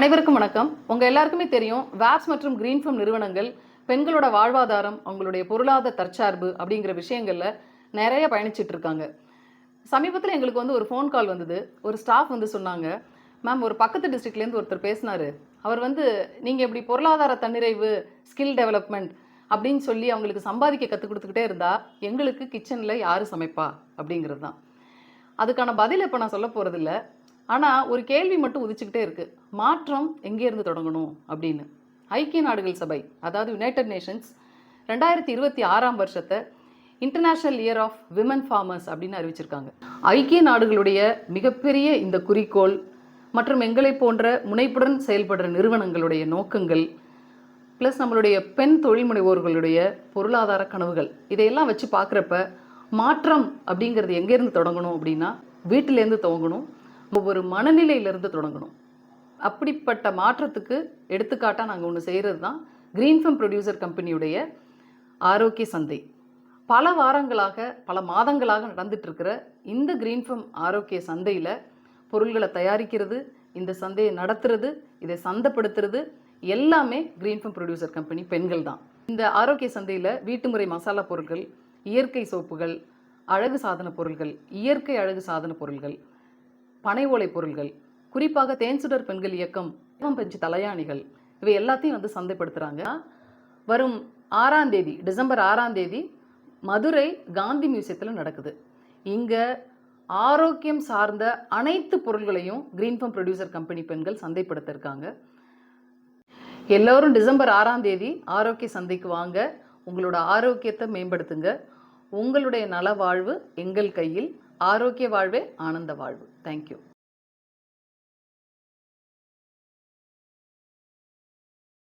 அனைவருக்கும் வணக்கம். உங்க எல்லாருக்குமே தெரியும், வாப்ஸ் மற்றும் கிரீன்ஃபம் நிறுவனங்கள் பெண்களோட வாழ்வாதாரம், அவங்களுடைய பொருளாதார தற்சார்பு அப்படிங்கிற விஷயங்கள்ல நிறைய பயணிச்சிட்டு இருக்காங்க. சமீபத்தில் எங்களுக்கு ஒரு ஃபோன் கால் வந்தது. ஒரு ஸ்டாஃப் சொன்னாங்க, மேம் ஒரு பக்கத்து டிஸ்ட்ரிக்ட்லேருந்து ஒருத்தர் பேசினாரு. அவர் நீங்கள் இப்படி பொருளாதார தன்னிறைவு, ஸ்கில் டெவலப்மெண்ட் அப்படின்னு சொல்லி அவங்களுக்கு சம்பாதிக்க கற்றுக் கொடுத்துக்கிட்டே இருந்தால் எங்களுக்கு கிச்சனில் யார் சமைப்பா அப்படிங்கிறது தான். அதுக்கான பதில் இப்போ நான் சொல்ல போகிறதில்ல. ஆனால் ஒரு கேள்வி மட்டும் உதிச்சுக்கிட்டே இருக்குது. மாற்றம் எங்கேருந்து தொடங்கணும் அப்படின்னு. ஐக்கிய நாடுகள் சபை, அதாவது யுனைடெட் நேஷன்ஸ் 2026ஆம் வருஷத்தை international year of women farmers அப்படின்னு அறிவிச்சிருக்காங்க. ஐக்கிய நாடுகளுடைய மிகப்பெரிய இந்த குறிக்கோள் மற்றும் எங்களை போன்ற முனைப்புடன் செயல்படுற நிறுவனங்களுடைய நோக்கங்கள், ப்ளஸ் நம்மளுடைய பெண் தொழில் முனைவோர்களுடைய பொருளாதார கனவுகள், இதையெல்லாம் வச்சு பார்க்குறப்ப மாற்றம் அப்படிங்கிறது எங்கேருந்து தொடங்கணும் அப்படின்னா வீட்டிலேருந்து துவங்கணும், ஒவ்வொரு மனநிலையிலிருந்து தொடங்கணும். அப்படிப்பட்ட மாற்றத்துக்கு எடுத்துக்காட்டாக நாங்கள் ஒன்று செய்கிறது தான் கிரீன்ஃபம் ப்ரொடியூசர் கம்பெனியுடைய ஆரோக்கிய சந்தை. பல வாரங்களாக, பல மாதங்களாக நடந்துட்டு இருக்கிற இந்த கிரீன்ஃபம் ஆரோக்கிய சந்தையில் பொருள்களை தயாரிக்கிறது, இந்த சந்தையை நடத்துறது, இதை சந்தைப்படுத்துறது எல்லாமே கிரீன்ஃபம் ப்ரொடியூசர் கம்பெனி பெண்கள் தான். இந்த ஆரோக்கிய சந்தையில் வீட்டுமுறை மசாலா பொருட்கள், இயற்கை சோப்புகள், அழகு சாதன பொருட்கள், இயற்கை அழகு சாதன பொருட்கள், பனை ஓலை பொருள்கள், குறிப்பாக தேன்சுடர் பெண்கள் இயக்கம், பஞ்சு தலையாணிகள், இவை எல்லாத்தையும் சந்தைப்படுத்துகிறாங்க. வரும் 6ஆம் தேதி, டிசம்பர் 6ஆம் தேதி மதுரை காந்தி மியூசியத்தில் நடக்குது. இங்கே ஆரோக்கியம் சார்ந்த அனைத்து பொருள்களையும் கிரீன்ஃபம் ப்ரொடியூசர் கம்பெனி பெண்கள் சந்தைப்படுத்த இருக்காங்க. எல்லோரும் டிசம்பர் 6ஆம் தேதி ஆரோக்கிய சந்தைக்கு வாங்க. உங்களோட ஆரோக்கியத்தை மேம்படுத்துங்க. உங்களுடைய நல வாழ்வு எங்கள் கையில். ஆரோக்கிய வாழ்வே ஆனந்த வாழ்வு. தேங்க்யூ.